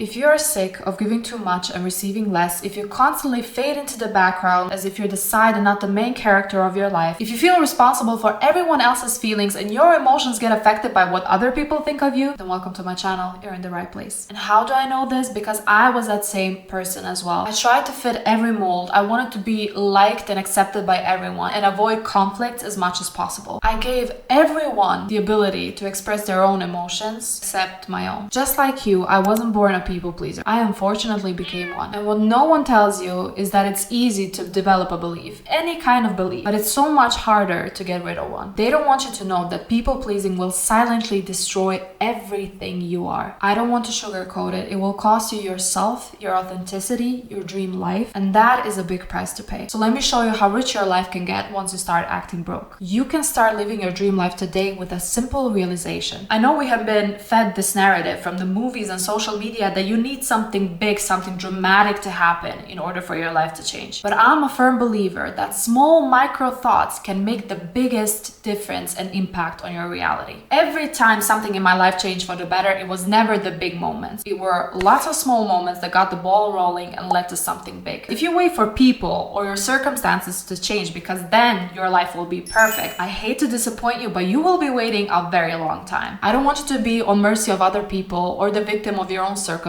If you're sick of giving too much and receiving less, if you constantly fade into the background as if you're the side and not the main character of your life, if you feel responsible for everyone else's feelings and your emotions get affected by what other people think of you, then welcome to my channel, you're in the right place. And how do I know this? Because I was that same person as well. I tried to fit every mold. I wanted to be liked and accepted by everyone and avoid conflict as much as possible. I gave everyone the ability to express their own emotions except my own. Just like you, I wasn't born a people pleaser. I unfortunately became one. And what no one tells you is that it's easy to develop a belief, any kind of belief, but it's so much harder to get rid of one. They don't want you to know that people pleasing will silently destroy everything you are. I don't want to sugarcoat it. It will cost you yourself, your authenticity, your dream life, and that is a big price to pay. So let me show you how rich your life can get once you start acting broke. You can start living your dream life today with a simple realization. I know we have been fed this narrative from the movies and social media that you need something big, something dramatic to happen in order for your life to change. But I'm a firm believer that small micro thoughts can make the biggest difference and impact on your reality. Every time something in my life changed for the better, it was never the big moments. It were lots of small moments that got the ball rolling and led to something big. If you wait for people or your circumstances to change because then your life will be perfect, I hate to disappoint you, but you will be waiting a very long time. I don't want you to be on mercy of other people or the victim of your own circumstances,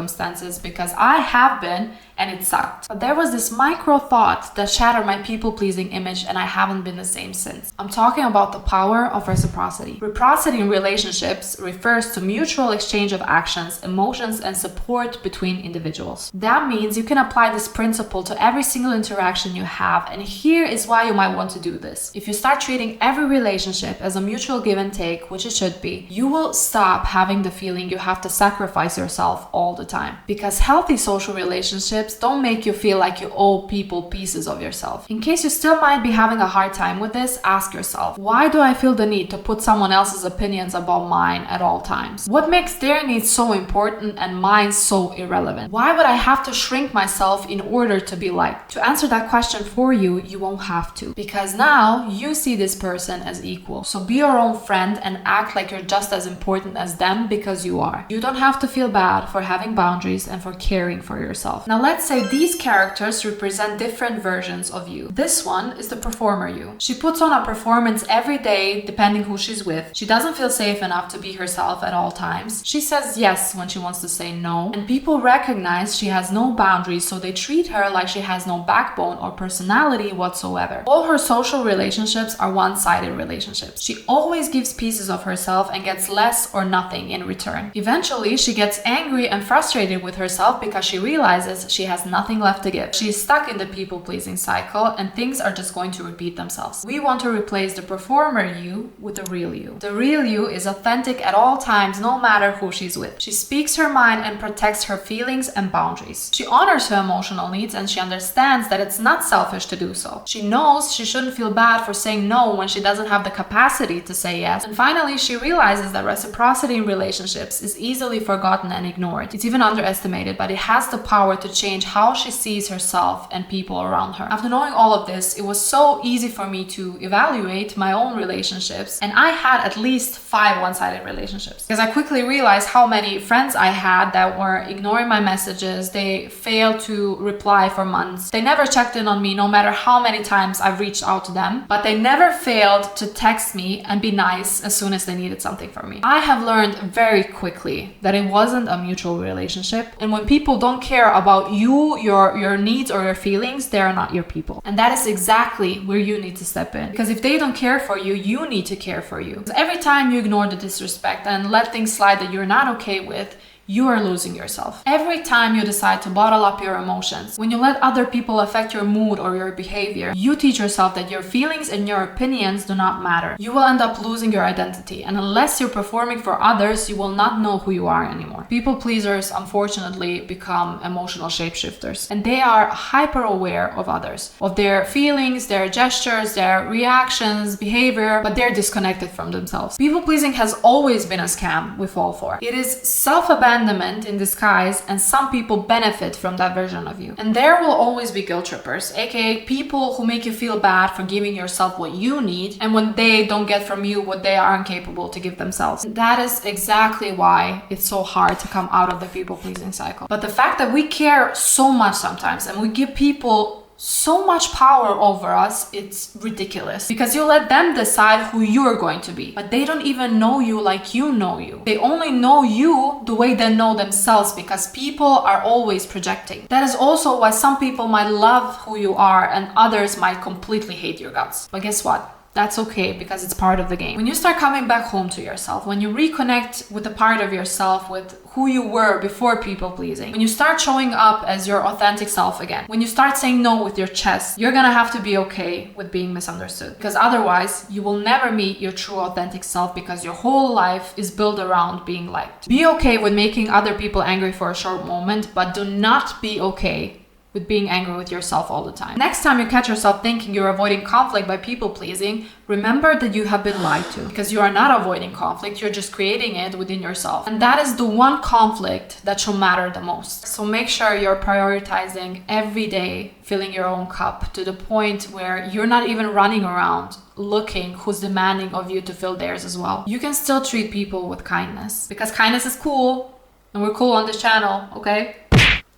because I have been, and it sucked. But there was this micro thought that shattered my people-pleasing image, and I haven't been the same since. I'm talking about the power of reciprocity. Reciprocity in relationships refers to mutual exchange of actions, emotions, and support between individuals. That means you can apply this principle to every single interaction you have, and here is why you might want to do this. If you start treating every relationship as a mutual give and take, which it should be, you will stop having the feeling you have to sacrifice yourself all the time. Because healthy social relationships don't make you feel like you owe people pieces of yourself. In case you still might be having a hard time with this, ask yourself, why do I feel the need to put someone else's opinions above mine at all times? What makes their needs so important and mine so irrelevant? Why would I have to shrink myself in order to be liked? To answer that question for you, you won't have to, because now you see this person as equal. So be your own friend and act like you're just as important as them, because you are. You don't have to feel bad for having boundaries and for caring for yourself. Now let's say these characters represent different versions of you. This one is the performer you. She puts on a performance every day depending who she's with. She doesn't feel safe enough to be herself at all times. She says yes when she wants to say no, and people recognize she has no boundaries, so they treat her like she has no backbone or personality whatsoever. All her social relationships are one-sided relationships. She always gives pieces of herself and gets less or nothing in return. Eventually, she gets angry and frustrated with herself because she realizes she has nothing left to give. She is stuck in the people-pleasing cycle and things are just going to repeat themselves. We want to replace the performer you with the real you. The real you is authentic at all times, no matter who she's with. She speaks her mind and protects her feelings and boundaries. She honors her emotional needs and she understands that it's not selfish to do so. She knows she shouldn't feel bad for saying no when she doesn't have the capacity to say yes. And finally, she realizes that reciprocity in relationships is easily forgotten and ignored. It's even underestimated, but it has the power to change how she sees herself and people around her. After knowing all of this, it was so easy for me to evaluate my own relationships, and I had at least 5 one-sided relationships. Because I quickly realized how many friends I had that were ignoring my messages. They failed to reply for months. They never checked in on me no matter how many times I've reached out to them, but they never failed to text me and be nice as soon as they needed something from me. I have learned very quickly that it wasn't a mutual relationship, and when people don't care about you, your needs or your feelings, they are not your people. And that is exactly where you need to step in. Because if they don't care for you, you need to care for you. Because every time you ignore the disrespect and let things slide that you're not okay with, you are losing yourself. Every time you decide to bottle up your emotions, when you let other people affect your mood or your behavior, you teach yourself that your feelings and your opinions do not matter. You will end up losing your identity, and unless you're performing for others, you will not know who you are anymore. People pleasers, unfortunately, become emotional shapeshifters, and they are hyper aware of others, of their feelings, their gestures, their reactions, behavior, but they're disconnected from themselves. People pleasing has always been a scam we fall for. It is self-abandonment self-abandonment in disguise, and some people benefit from that version of you. And there will always be guilt trippers, aka people who make you feel bad for giving yourself what you need, and when they don't get from you what they are incapable to give themselves. That is exactly why it's so hard to come out of the people-pleasing cycle. But the fact that we care so much sometimes, and we give people so much power over us, it's ridiculous, because you let them decide who you're going to be, but they don't even know you like you know you. They only know you the way they know themselves, because people are always projecting. That is also why some people might love who you are and others might completely hate your guts. But guess what? That's okay, because it's part of the game. When you start coming back home to yourself, when you reconnect with the part of yourself with who you were before people pleasing, when you start showing up as your authentic self again, when you start saying no with your chest, you're gonna have to be okay with being misunderstood, because otherwise you will never meet your true authentic self, because your whole life is built around being liked. Be okay with making other people angry for a short moment, but do not be okay with being angry with yourself all the time. Next time you catch yourself thinking you're avoiding conflict by people pleasing, remember that you have been lied to, because you are not avoiding conflict, you're just creating it within yourself. And that is the one conflict that shall matter the most. So make sure you're prioritizing every day filling your own cup to the point where you're not even running around looking who's demanding of you to fill theirs as well. You can still treat people with kindness, because kindness is cool, and we're cool on this channel, okay?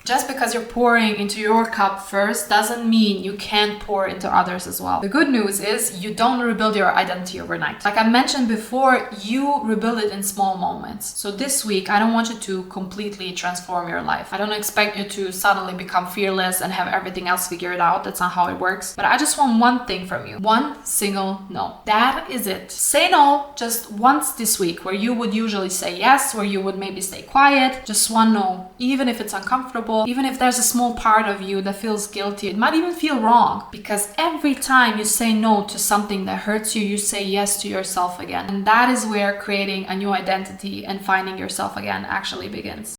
Just because you're pouring into your cup first doesn't mean you can't pour into others as well. The good news is you don't rebuild your identity overnight. Like I mentioned before, you rebuild it in small moments. So this week, I don't want you to completely transform your life. I don't expect you to suddenly become fearless and have everything else figured out. That's not how it works. But I just want one thing from you. One single no. That is it. Say no just once this week, where you would usually say yes, where you would maybe stay quiet. Just one no, even if it's uncomfortable. Even if there's a small part of you that feels guilty, it might even feel wrong, because every time you say no to something that hurts you, you say yes to yourself again. And that is where creating a new identity and finding yourself again actually begins.